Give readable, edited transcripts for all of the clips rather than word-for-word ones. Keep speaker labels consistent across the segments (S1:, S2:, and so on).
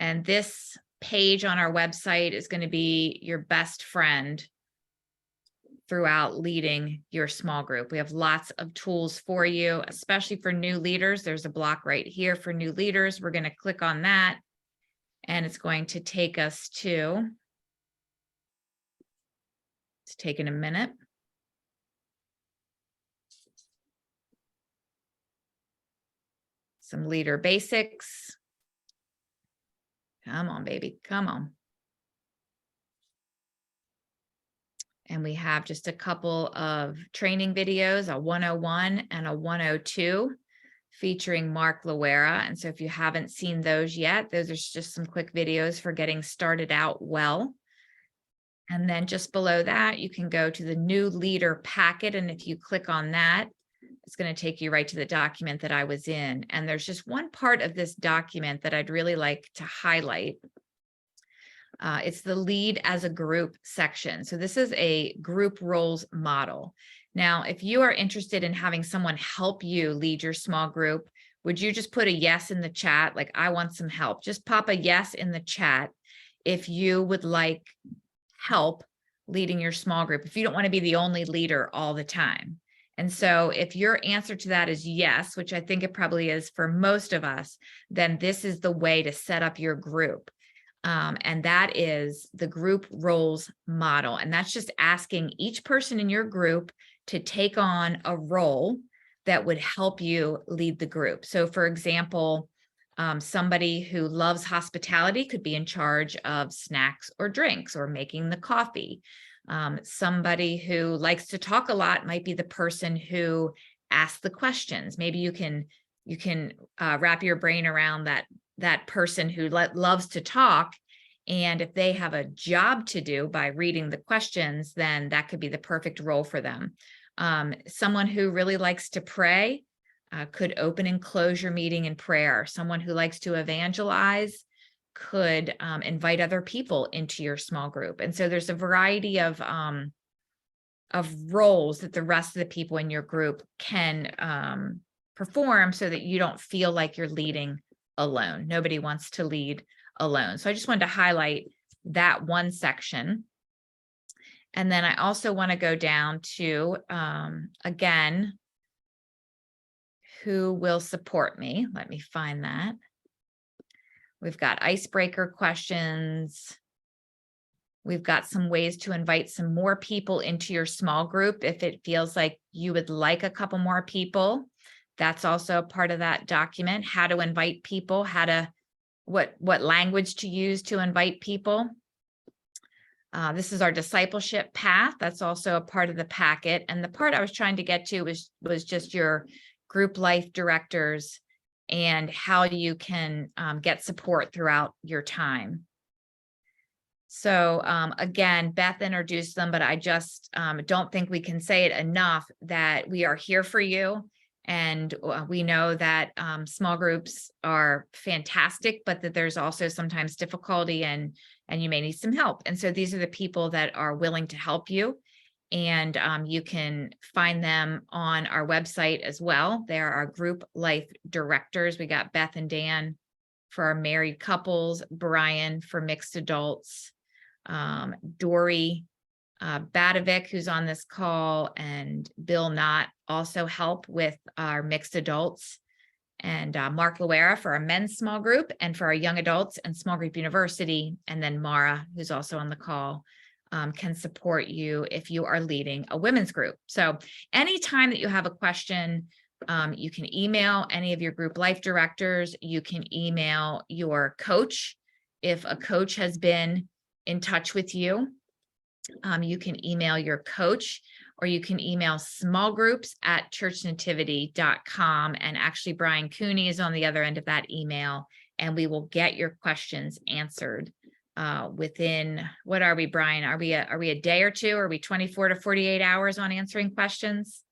S1: And this page on our website is going to be your best friend throughout leading your small group. We have lots of tools for you, especially for new leaders. There's a block right here for new leaders. We're going to click on that, and it's going to take us to, it's taking a minute. Some leader basics. Come on, baby, come on. And we have just a couple of training videos, a 101 and a 102 featuring Mark Loera. And so if you haven't seen those yet, those are just some quick videos for getting started out well. And then just below that, you can go to the new leader packet. And if you click on that, it's going to take you right to the document that I was in. And there's just one part of this document that I'd really like to highlight. It's the lead as a group section. So this is a group roles model. Now, if you are interested in having someone help you lead your small group, would you just put a yes in the chat? Like, I want some help. Just pop a yes in the chat if you would like help leading your small group, if you don't want to be the only leader all the time. And so if your answer to that is yes, which I think it probably is for most of us, then this is the way to set up your group. And that is the group roles model. And that's just asking each person in your group to take on a role that would help you lead the group. So for example, somebody who loves hospitality could be in charge of snacks or drinks or making the coffee. Somebody who likes to talk a lot might be the person who asks the questions. Maybe you can wrap your brain around that person who loves to talk. And if they have a job to do by reading the questions, then that could be the perfect role for them. Someone who really likes to pray could open and close your meeting in prayer. Someone who likes to evangelize could invite other people into your small group. And so there's a variety of roles that the rest of the people in your group can perform so that you don't feel like you're leading alone. Nobody wants to lead alone. So I just wanted to highlight that one section. And then I also want to go down to, again, who will support me. Let me find that. We've got icebreaker questions. We've got some ways to invite some more people into your small group if it feels like you would like a couple more people. That's also a part of that document, how to invite people, what language to use to invite people. This is our discipleship path. That's also a part of the packet. And the part I was trying to get to was just your group life directors and how you can get support throughout your time. So again, Beth introduced them, but I just don't think we can say it enough that we are here for you. And we know that small groups are fantastic, but that there's also sometimes difficulty and you may need some help. And so these are the people that are willing to help you. And you can find them on our website as well. They're our group life directors. We got Beth and Dan for our married couples, Brian for mixed adults, Dory Badovic, who's on this call, and Bill Knott also help with our mixed adults, and Mark Loera for our men's small group and for our young adults and Small Group University. And then Mara, who's also on the call, can support you if you are leading a women's group. So anytime that you have a question, you can email any of your group life directors. You can email your coach. If a coach has been in touch with you, you can email your coach, or you can email smallgroups@churchnativity.com. And actually, Brian Cooney is on the other end of that email, and we will get your questions answered within, what are we, Brian? Are we a day or two? Are we 24 to 48 hours on answering questions?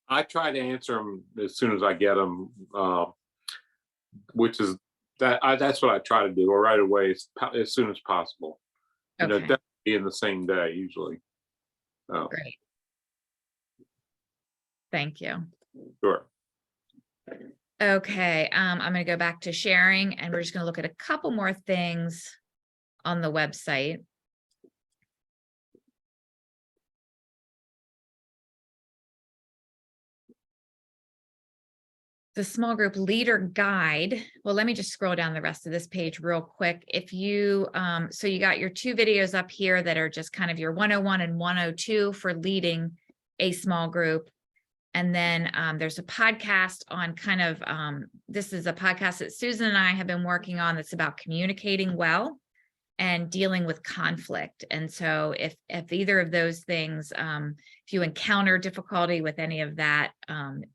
S2: I try to answer them as soon as I get them, which is that's what I try to do, or right away as soon as possible. You know,
S1: Okay,
S2: definitely in the same day usually.
S1: great. Thank you.
S2: Sure.
S1: Okay, I'm going to go back to sharing, and we're just going to look at a couple more things on the website. The small group leader guide. Well, let me just scroll down the rest of this page real quick. If you, so you got your 2 videos up here that are just kind of your 101 and 102 for leading a small group. And then there's a podcast on kind of, this is a podcast that Susan and I have been working on that's about communicating well and dealing with conflict. And so if either of those things, if you encounter difficulty with any of that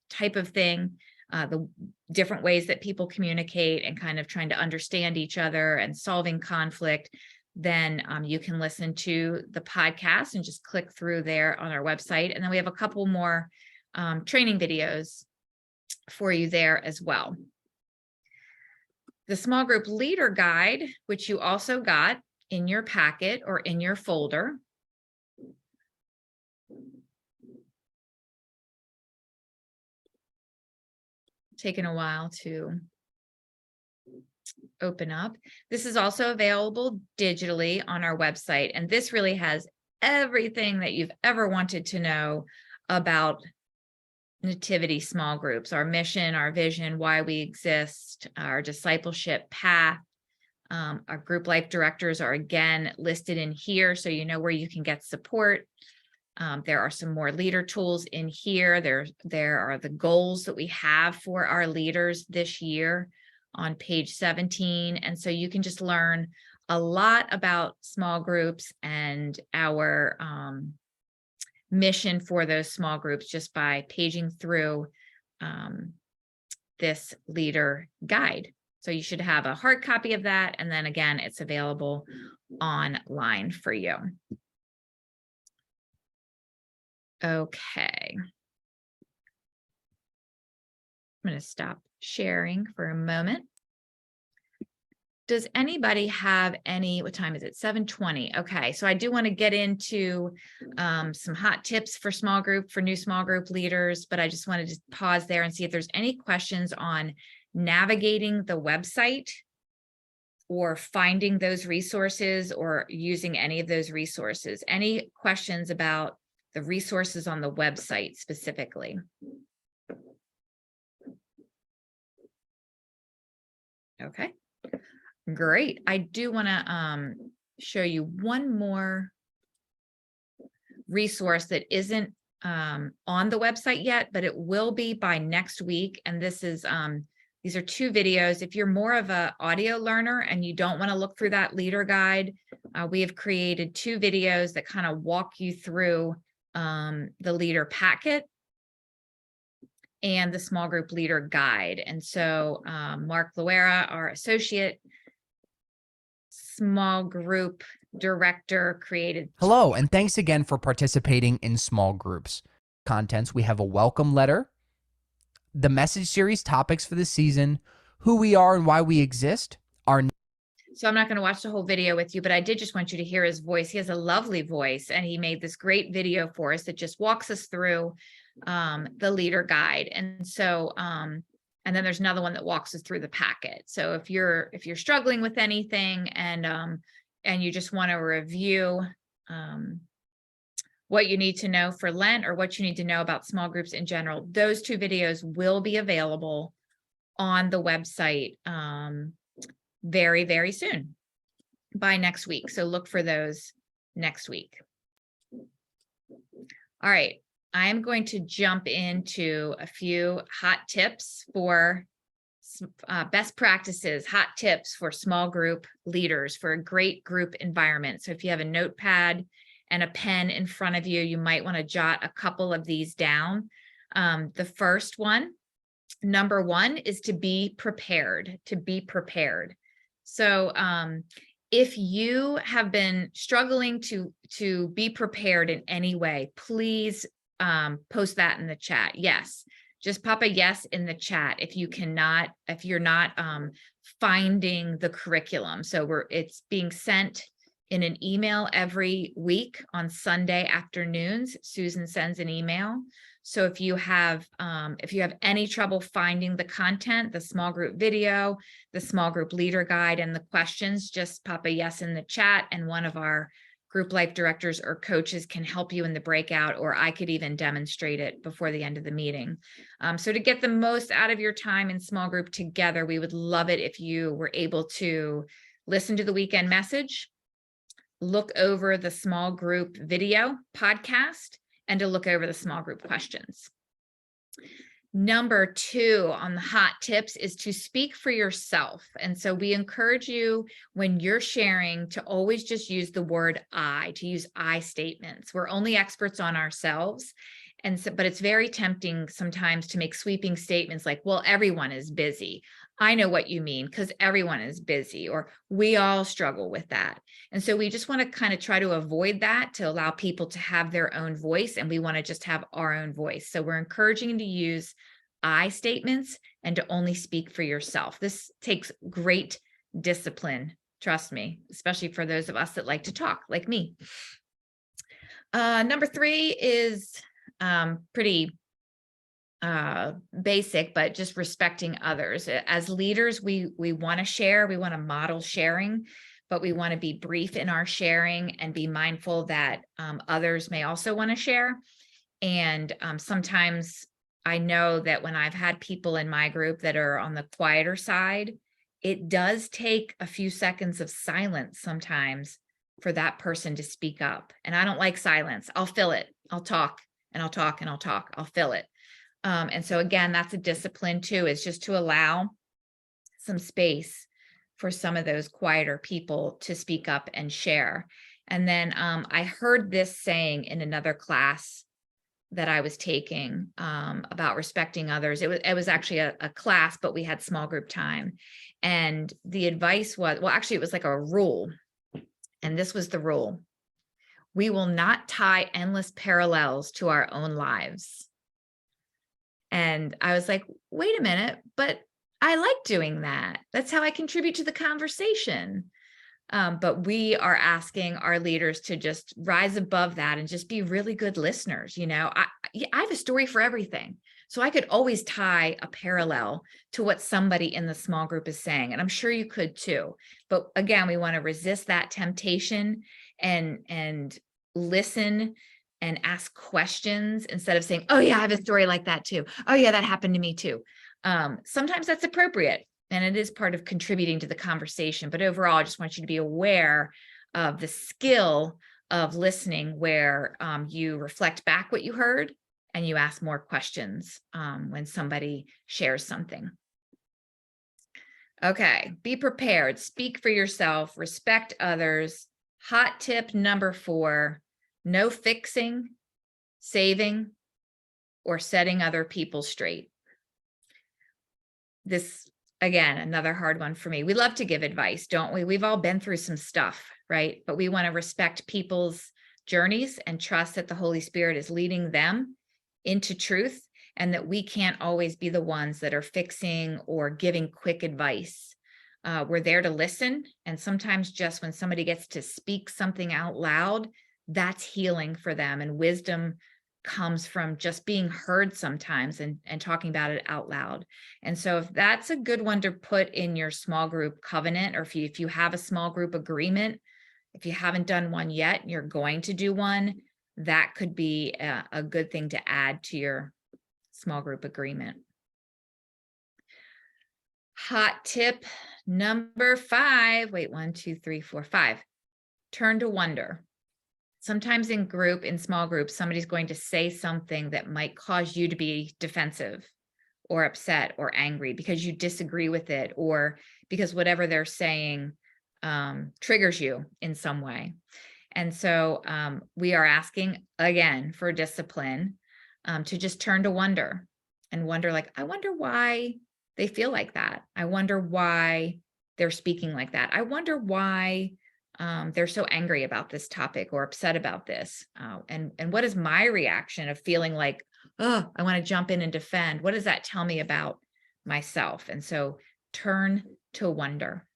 S1: type of thing, the different ways that people communicate and kind of trying to understand each other and solving conflict, then you can listen to the podcast and just click through there on our website. And then we have a couple more training videos for you there as well. The small group leader guide, which you also got in your packet or in your folder. Taking a while to open up. This is also available digitally on our website, and this really has everything that you've ever wanted to know about Nativity small groups, our mission, our vision, why we exist, our discipleship path. Our group life directors are again listed in here, so you know where you can get support. There are some more leader tools in here. There are the goals that we have for our leaders this year on page 17. And so you can just learn a lot about small groups and our mission for those small groups just by paging through this leader guide. So you should have a hard copy of that. And then again, it's available online for you. Okay. I'm going to stop sharing for a moment. Does anybody have any, what time is it? 7:20. Okay, so I do want to get into some hot tips for small group, for new small group leaders, but I just wanted to pause there and see if there's any questions on navigating the website or finding those resources or using any of those resources. Any questions about the resources on the website specifically? Okay, great. I do want to show you one more resource that isn't on the website yet, but it will be by next week. And this is these are 2 videos. If you're more of an audio learner and you don't want to look through that leader guide, we have created 2 videos that kind of walk you through the leader packet and the small group leader guide. And so Mark Loera, our associate small group director, created.
S3: Hello, and thanks again for participating in small groups. Contents, we have a welcome letter, the message series topics for the season, who we are and why we exist, our.
S1: So I'm not going to watch the whole video with you, but I did just want you to hear his voice. He has a lovely voice, and he made this great video for us that just walks us through the leader guide. And so, and then there's another one that walks us through the packet. So if you're struggling with anything and you just want to review what you need to know for Lent or what you need to know about small groups in general, those 2 videos will be available on the website very, very soon, by next week. So look for those next week. All right, I'm going to jump into a few hot tips for best practices, hot tips for small group leaders for a great group environment. So if you have a notepad and a pen in front of you, you might want to jot a couple of these down. The first one, number 1, is to be prepared, So if you have been struggling to be prepared in any way, please post that in the chat. Yes, just pop a yes in the chat if you're not finding the curriculum. So it's being sent in an email every week on Sunday afternoons. Susan sends an email. So if you have any trouble finding the content, the small group video, the small group leader guide, and the questions, just pop a yes in the chat, and one of our group life directors or coaches can help you in the breakout, or I could even demonstrate it before the end of the meeting. So to get the most out of your time in small group together, we would love it if you were able to listen to the weekend message, look over the small group video podcast, and to look over the small group questions. Number 2 on the hot tips is to speak for yourself. And so we encourage you, when you're sharing, to always just use the word I, to use I statements. We're only experts on ourselves. And so, but it's very tempting sometimes to make sweeping statements like, well, everyone is busy. I know what you mean, because everyone is busy, or we all struggle with that. And so we just want to kind of try to avoid that, to allow people to have their own voice, and we want to just have our own voice. So we're encouraging you to use I statements and to only speak for yourself. This takes great discipline, trust me, especially for those of us that like to talk, like me. Number 3 is pretty basic, but just respecting others. As leaders, we want to share, we want to model sharing, but we want to be brief in our sharing and be mindful that others may also want to share. And sometimes I know that when I've had people in my group that are on the quieter side, it does take a few seconds of silence sometimes for that person to speak up. And I don't like silence. I'll fill it. I'll talk and I'll talk and I'll talk. I'll fill it. And so again, that's a discipline too, is just to allow some space for some of those quieter people to speak up and share. And then I heard this saying in another class that I was taking about respecting others. It was actually a class, but we had small group time. And the advice was, well, actually it was like a rule. And this was the rule: we will not tie endless parallels to our own lives. And I was like, wait a minute, but I like doing that. That's how I contribute to the conversation. But we are asking our leaders to just rise above that and just be really good listeners. You know, I have a story for everything. So I could always tie a parallel to what somebody in the small group is saying. And I'm sure you could too. But again, we want to resist that temptation and listen and ask questions instead of saying, oh yeah, I have a story like that too. Oh yeah, that happened to me too. Sometimes that's appropriate, and it is part of contributing to the conversation. But overall, I just want you to be aware of the skill of listening, where you reflect back what you heard and you ask more questions when somebody shares something. Okay, be prepared, speak for yourself, respect others. Hot tip number 4, no fixing, saving, or setting other people straight. This, again, another hard one for me. We love to give advice, don't we? We've all been through some stuff, right? But we want to respect people's journeys and trust that the Holy Spirit is leading them into truth, and that we can't always be the ones that are fixing or giving quick advice. We're there to listen. And sometimes just when somebody gets to speak something out loud, that's healing for them. And wisdom comes from just being heard sometimes and talking about it out loud. And so if that's a good one to put in your small group covenant, or if you have a small group agreement, if you haven't done one yet, you're going to do one, that could be a good thing to add to your small group agreement. Hot tip number 5, wait, 1, 2, 3, 4, 5, turn to wonder. Sometimes in small groups, somebody's going to say something that might cause you to be defensive or upset or angry because you disagree with it, or because whatever they're saying triggers you in some way. And so we are asking again for discipline to just turn to wonder, and wonder, like, I wonder why they feel like that. I wonder why they're speaking like that. I wonder why they're so angry about this topic or upset about this. And what is my reaction of feeling like, oh, I want to jump in and defend? What does that tell me about myself? And so turn to wonder.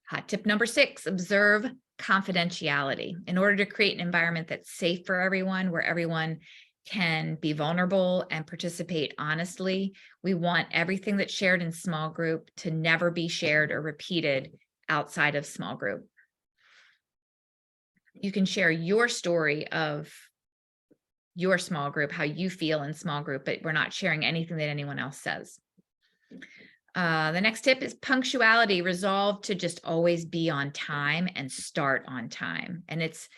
S1: Hot tip number 6, observe confidentiality. In order to create an environment that's safe for everyone, where everyone can be vulnerable and participate honestly, we want everything that's shared in small group to never be shared or repeated outside of small group. You can share your story of your small group, how you feel in small group, but we're not sharing anything that anyone else says. The next tip is punctuality. Resolve to just always be on time and start on time. And it's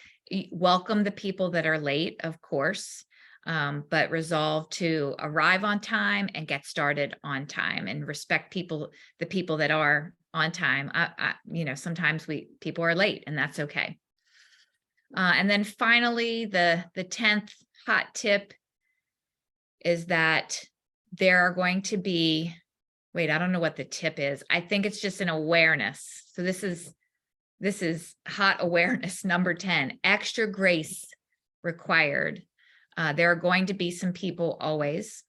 S1: welcome the people that are late, of course, but resolve to arrive on time and get started on time, and respect the people that are on time. Sometimes people are late, and that's okay. And then finally, the 10th hot tip is that there are going to be, wait, I don't know what the tip is. I think it's just an awareness. So this is hot awareness number 10, extra grace required. There are going to be some people always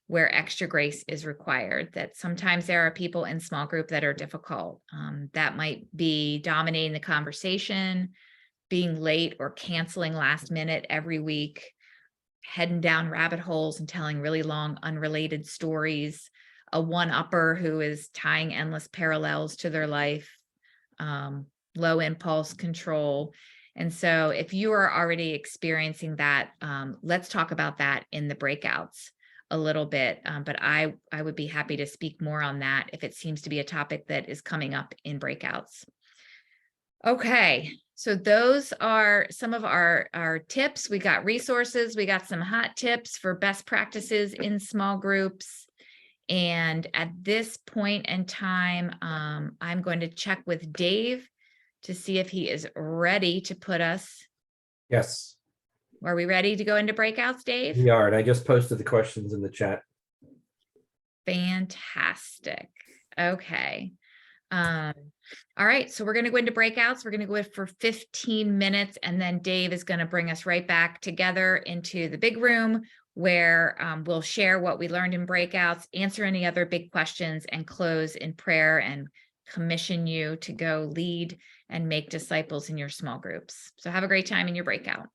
S1: where extra grace is required, that sometimes there are people in small group that are difficult. That might be dominating the conversation, being late or canceling last minute every week, heading down rabbit holes and telling really long unrelated stories, a one-upper who is tying endless parallels to their life, low impulse control. And so if you are already experiencing that, let's talk about that in the breakouts a little bit. But I would be happy to speak more on that if it seems to be a topic that is coming up in breakouts. Okay, so those are some of our tips. We got resources, we got some hot tips for best practices in small groups. And at this point in time, I'm going to check with Dave to see if he is ready to put us.
S4: Yes,
S1: Are we ready to go into breakouts, Dave?
S4: we are. And I just posted the questions in the chat.
S1: Fantastic. Okay. All right, so we're going to go into breakouts. We're going to go for 15 minutes, and then Dave is going to bring us right back together into the big room where we'll share what we learned in breakouts, answer any other big questions, and close in prayer and commission you to go lead and make disciples in your small groups. So have a great time in your breakout.